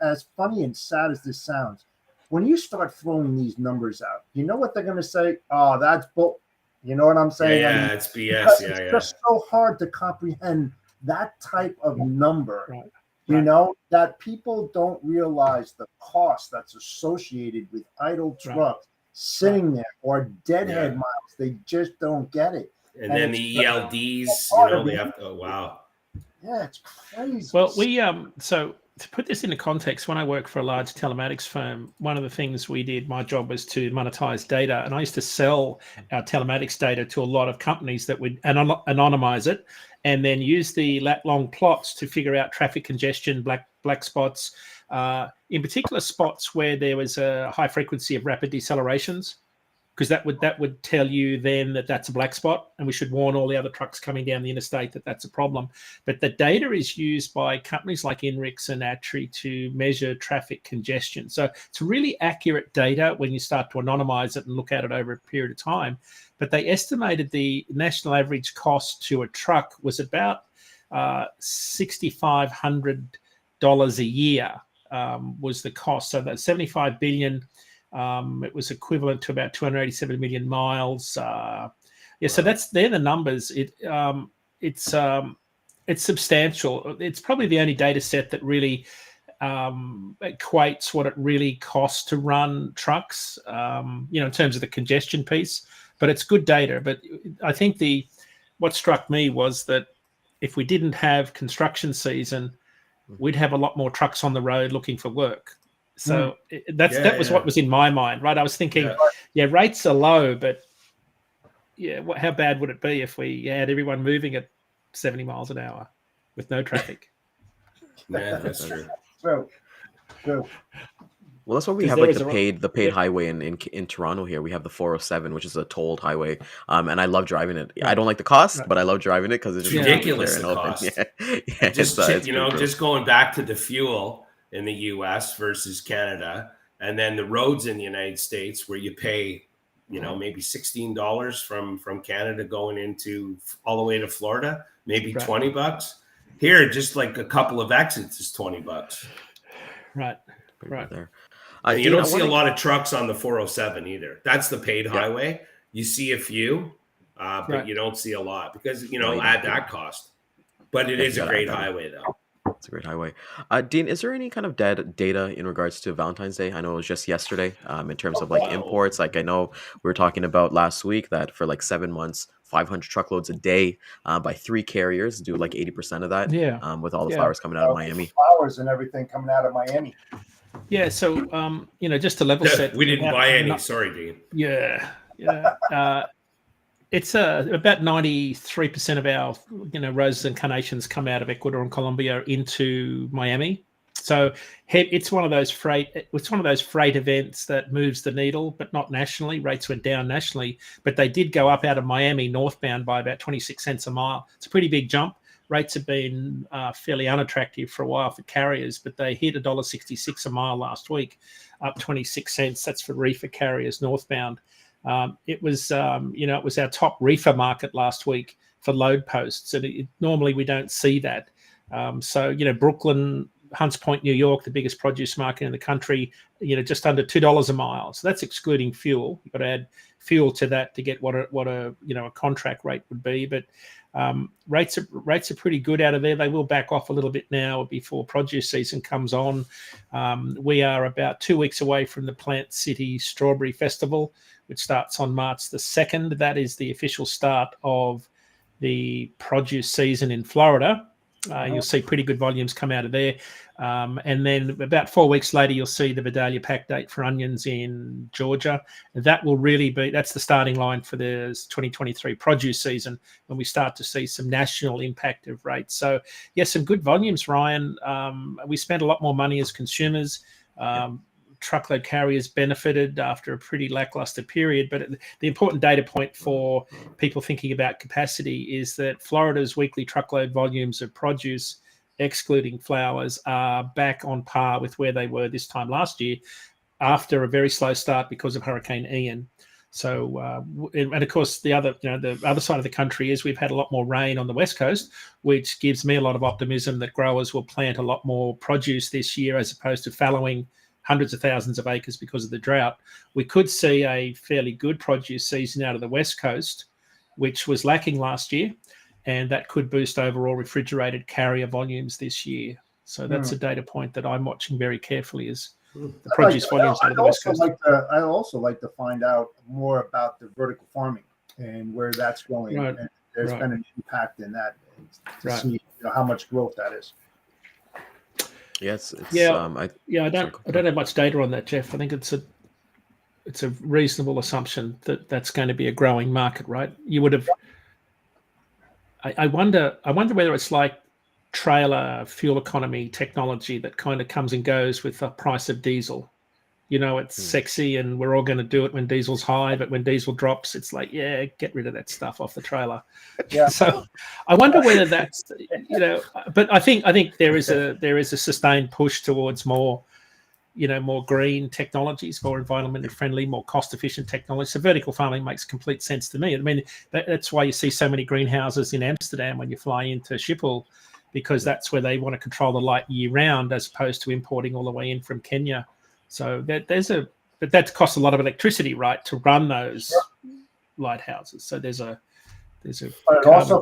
As funny and sad as this sounds, when you start throwing these numbers out, you know what they're going to say? Oh, that's bull. You know what I'm saying? Yeah, I mean, it's BS. It's just so hard to comprehend that type of number. You know, that people don't realize the cost that's associated with idle trucks sitting there or deadhead miles. They just don't get it. And then the ELDs, they have to, wow. Yeah, it's crazy. Well, so to put this into context, when I worked for a large telematics firm, one of the things we did, my job was to monetize data. And I used to sell our telematics data to a lot of companies that would anonymize it and then use the lat-long plots to figure out traffic congestion, black spots, in particular spots where there was a high frequency of rapid decelerations. Because that would tell you then that that's a black spot, and we should warn all the other trucks coming down the interstate that that's a problem. But the data is used by companies like INRIX and ATRI to measure traffic congestion. So it's really accurate data when you start to anonymize it and look at it over a period of time. But they estimated the national average cost to a truck was about $6,500 a year was the cost. So that's 75 billion. It was equivalent to about 287 million miles. So they're the numbers. It's substantial. It's probably the only data set that really equates what it really costs to run trucks, in terms of the congestion piece. But it's good data. But I think what struck me was that if we didn't have construction season, we'd have a lot more trucks on the road looking for work. So that was what was in my mind, right? I was thinking, rates are low, but how bad would it be if we had everyone moving at 70 miles an hour with no traffic? Yeah, that's true. True. Well, that's why we have like the paid highway in Toronto here. We have the 407, which is a tolled highway, and I love driving it. I don't like the cost, but I love driving it because it's ridiculous. The cost. Yeah, just going back to the fuel in the U.S. versus Canada, and then the roads in the United States, where you pay, maybe $16 from Canada going into all the way to Florida, maybe $20. Here, just like a couple of exits is $20. Right. There. And you don't see a lot of trucks on the 407 either. That's the paid highway. You see a few, but you don't see a lot because, add that cost. But it is a great highway, though. It's a great highway. Dean, is there any kind of data in regards to Valentine's Day? I know it was just yesterday in terms of like imports. Like I know we were talking about last week that for like 7 months, 500 truckloads a day by 3 carriers do like 80% of that. With all the flowers coming out of Miami. Flowers and everything coming out of Miami. Yeah. So, just to level set. We didn't buy any. Sorry, Dean. Yeah. It's about 93% of our, roses and carnations come out of Ecuador and Colombia into Miami. So it's one of those freight events that moves the needle, but not nationally. Rates went down nationally, but they did go up out of Miami northbound by about 26 cents a mile. It's a pretty big jump. Rates have been fairly unattractive for a while for carriers, but they hit $1.66 a mile last week, up 26 cents. That's for reefer carriers northbound. It was our top reefer market last week for load posts, and normally we don't see that. Brooklyn, Hunts Point, New York, the biggest produce market in the country, just under $2 a mile. So that's excluding fuel. You've got to add fuel to that to get what a contract rate would be. But rates are pretty good out of there. They will back off a little bit now before produce season comes on. We are about 2 weeks away from the Plant City Strawberry Festival, which starts on March the 2nd. That is the official start of the produce season in Florida. You'll see pretty good volumes come out of there. And then about 4 weeks later, you'll see the Vidalia pack date for onions in Georgia. That will really that's the starting line for the 2023 produce season when we start to see some national impact of rates. So, yes, some good volumes, Ryan. We spent a lot more money as consumers. Truckload carriers benefited after a pretty lackluster period. But the important data point for people thinking about capacity is that Florida's weekly truckload volumes of produce, excluding flowers, are back on par with where they were this time last year after a very slow start because of Hurricane Ian. So, and of course, the other side of the country is we've had a lot more rain on the West Coast, which gives me a lot of optimism that growers will plant a lot more produce this year as opposed to fallowing hundreds of thousands of acres because of the drought. We could see a fairly good produce season out of the West Coast, which was lacking last year, and that could boost overall refrigerated carrier volumes this year. So that's a data point that I'm watching very carefully is the produce volumes out of the West Coast. I'd also like to find out more about the vertical farming and where that's going. Right. And there's been an impact in that to see how much growth that is. Yes. I don't have much data on that, Jeff. I think it's a reasonable assumption that that's going to be a growing market, right? You would have. I wonder whether it's like trailer fuel economy technology that kind of comes and goes with the price of diesel. It's sexy and we're all going to do it when diesel's high, but when diesel drops, it's like, get rid of that stuff off the trailer. Yeah. So I wonder whether that's, but I think there is a sustained push towards more, more green technologies, more environmentally friendly, more cost efficient technology. So vertical farming makes complete sense to me. I mean, that's why you see so many greenhouses in Amsterdam when you fly into Schiphol, because that's where they want to control the light year round as opposed to importing all the way in from Kenya. So but that costs a lot of electricity, right, to run those lighthouses. So But it also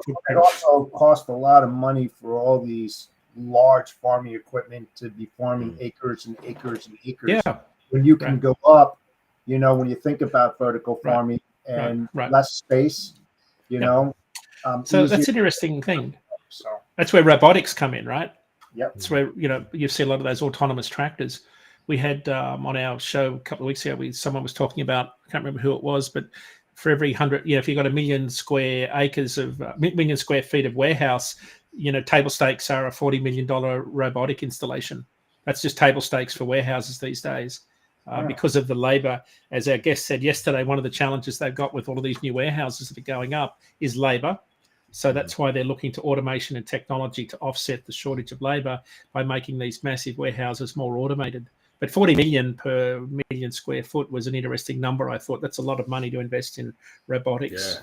costs a lot of money for all these large farming equipment to be farming acres and acres and acres. Yeah. When you can go up, when you think about vertical farming and Right. less space, so easier. that's an interesting thing. So that's where robotics come in, right? Yep. That's where you see a lot of those autonomous tractors. We had on our show a couple of weeks ago, someone was talking about, I can't remember who it was, but for every 100, if you've got 1 million square acres of million square feet of warehouse, table stakes are a $40 million robotic installation. That's just table stakes for warehouses these days. Because of the labor, as our guest said yesterday, one of the challenges they've got with all of these new warehouses that are going up is labor. So that's why they're looking to automation and technology to offset the shortage of labor by making these massive warehouses more automated. But 40 million per million square foot was an interesting number. I thought that's a lot of money to invest in robotics.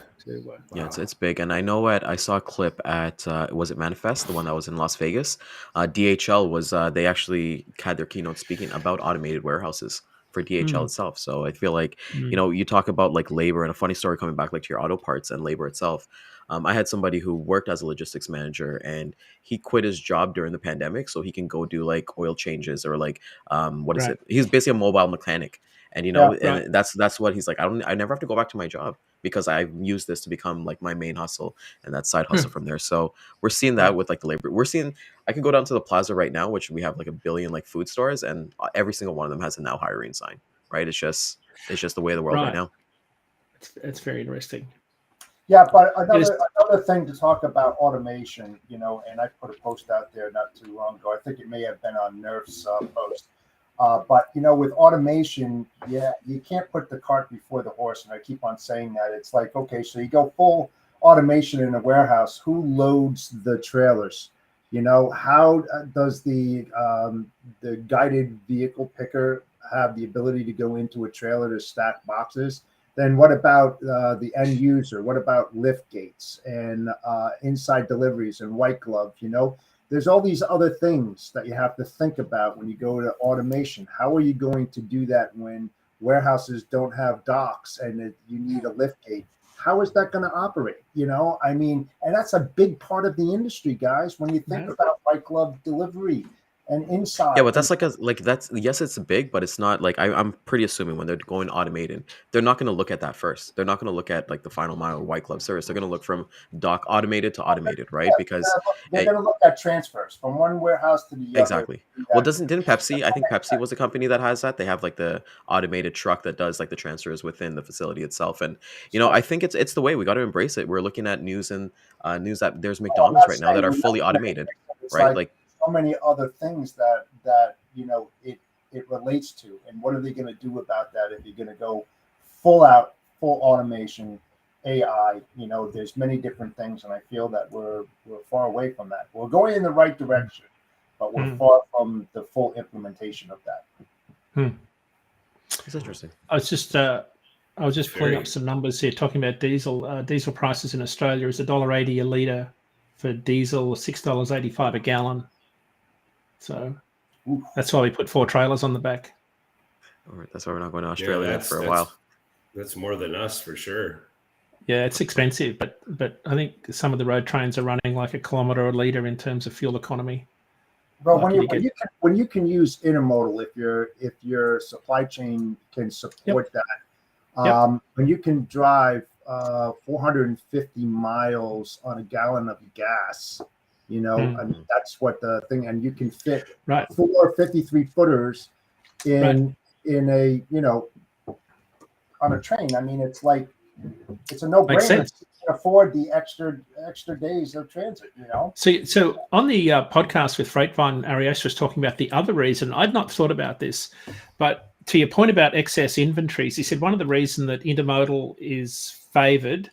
Yeah, it's big. And I know I saw a clip at, was it Manifest, the one that was in Las Vegas? DHL was, they actually had their keynote speaking about automated warehouses for DHL itself. So I feel like, you talk about like labor, and a funny story coming back like to your auto parts and labor itself. I had somebody who worked as a logistics manager, and he quit his job during the pandemic so he can go do like oil changes or like, what is it? He's basically a mobile mechanic. And, and that's what he's like. I never have to go back to my job because I use this to become like my main hustle and that side hustle from there. So we're seeing that with like the labor. I can go down to the plaza right now, which we have like 1 billion like food stores, and every single one of them has a now hiring sign, right? It's just the way of the world right now. It's very interesting. Yeah, but another thing to talk about automation, and I put a post out there not too long ago. I think it may have been on Nerf's post. But with automation, you can't put the cart before the horse, and I keep on saying that. It's like, okay, so you go full automation in a warehouse. Who loads the trailers? How does the guided vehicle picker have the ability to go into a trailer to stack boxes? Then what about the end user? What about lift gates and inside deliveries and white glove? There's all these other things that you have to think about when you go to automation. How are you going to do that when warehouses don't have docks and you need a lift gate? How is that going to operate? And that's a big part of the industry, guys. When you think about white glove delivery and inside. Yeah, but that's yes, it's big, but it's not like I'm pretty assuming when they're going automated, they're not going to look at that first. They're not going to look at like the final mile white glove service. They're going to look from dock automated to automated, right? Because they're going to look at transfers from one warehouse to the other. Exactly. Well, didn't Pepsi? I think Pepsi was a company that has that. They have like the automated truck that does like the transfers within the facility itself. And I think it's the way we got to embrace it. We're looking at news that there's McDonald's right now that are fully automated, right? Like so many other things that it relates to, and what are they going to do about that if you're going to go full automation, AI? There's many different things, and I feel that we're far away from that. We're going in the right direction, but we're far from the full implementation of that. It's interesting. I was just pulling up some numbers here, talking about diesel. Diesel prices in Australia is $1.80 a litre for diesel, $6.85 a gallon. So that's why we put 4 trailers on the back. All right, that's why we're not going to Australia for a while. That's more than us for sure. Yeah, it's expensive, but I think some of the road trains are running like 1 kilometre a litre in terms of fuel economy. Well, when you can use intermodal, if your supply chain can support that, when you can drive 450 miles on a gallon of gas, I mean, that's what the thing, and you can fit 4 53 footers in a on a train. I mean, it's a no-brainer. You can afford the extra days of transit, So on the podcast with Freightvine, Arias was talking about the other reason. I'd not thought about this, but to your point about excess inventories, he said one of the reasons that intermodal is favoured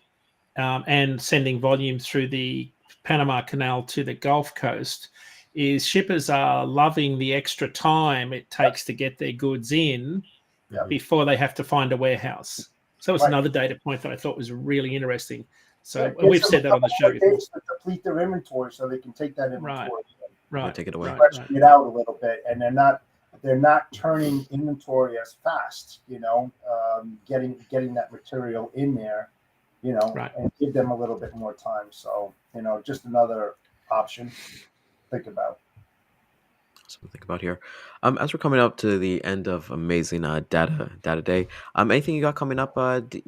and sending volume through the Panama Canal to the Gulf Coast is shippers are loving the extra time it takes to get their goods in before they have to find a warehouse. So it's another data point that I thought was really interesting. So we've said that on the show before. To deplete their inventory so they can take that inventory right. Take it away. It out a little bit, and they're not turning inventory as fast. Getting that material in there, and give them a little bit more time. So just another option to think about. Something to think about here. As we're coming up to the end of amazing data day, anything you got coming up,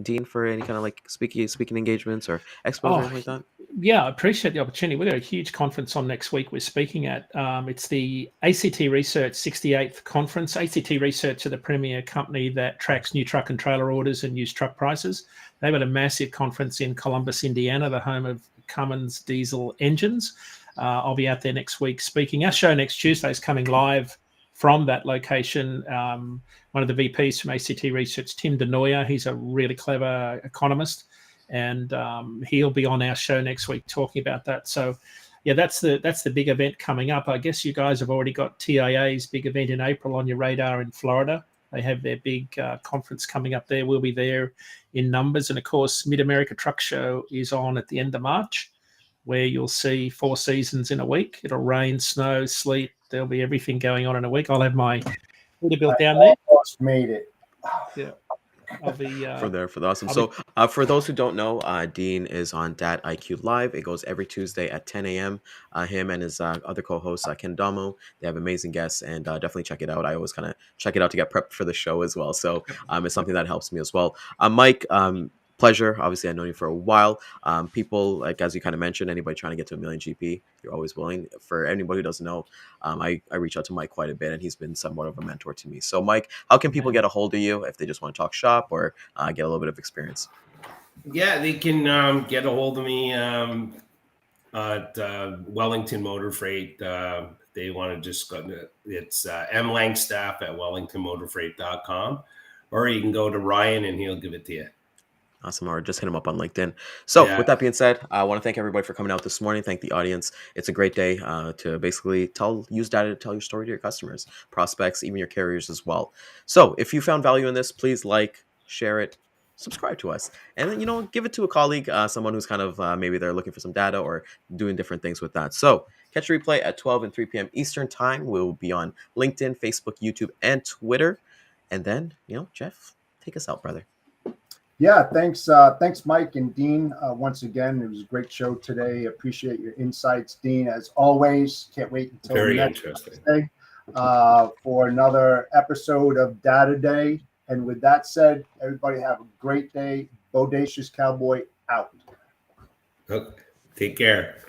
Dean, for any kind of like speaking engagements or expos or Oh, anything like that? yeah, I appreciate the opportunity. We've got a huge conference on next week we're speaking at. It's the ACT Research 68th conference. ACT Research are the premier company that tracks new truck and trailer orders and used truck prices. They've got a massive conference in Columbus, Indiana, the home of Cummins diesel engines. I'll be out there next week speaking. Our show next Tuesday is coming live from that location. One of the VPs from ACT Research, Tim DeNoyer, he's a really clever economist, and he'll be on our show next week talking about that. So, yeah, that's the big event coming up. I guess you guys have already got TIA's big event in April on your radar in Florida. They have their big conference coming up there. We'll be there in numbers, and of course, Mid America Truck Show is on at the end of March, where you'll see 4 seasons in a week. It'll rain, snow, sleet. There'll be everything going on in a week. I'll have my Peterbilt down there. Almost made it. Yeah. I'll be For the awesome. So for those who don't know, Dean is on Dat IQ Live. It goes every Tuesday at 10 a.m. Him and his other co-host, Ken Damo, they have amazing guests, and definitely check it out. I always kind of check it out to get prepped for the show as well. So it's something that helps me as well. Mike, pleasure. Obviously, I've known you for a while. People, like as you kind of mentioned, anybody trying to get to 1 million GP, you're always willing. For anybody who doesn't know, I reach out to Mike quite a bit, and he's been somewhat of a mentor to me. So, Mike, how can people get a hold of you if they just want to talk shop or get a little bit of experience? Yeah, they can get a hold of me at Wellington Motor Freight. They want to just go to, it's M Langstaff at wellingtonmotorfreight.com, or you can go to Ryan and he'll give it to you. Awesome. Or just hit him up on LinkedIn. So Yeah. with that being said, I want to thank everybody for coming out this morning. Thank the audience. It's a great day to basically use data to tell your story to your customers, prospects, even your carriers as well. So if you found value in this, please like, share it, subscribe to us, and then, give it to a colleague, someone who's kind of maybe they're looking for some data or doing different things with that. So catch a replay at 12 and 3 p.m. Eastern time. We'll be on LinkedIn, Facebook, YouTube, and Twitter. And then, Jeff, take us out, brother. Yeah, thanks, Mike and Dean. Once again, it was a great show today. Appreciate your insights, Dean, as always. Can't wait until Very next interesting. Thursday for another episode of Data Day. And with that said, everybody have a great day. Bodacious Cowboy out. Okay. Take care.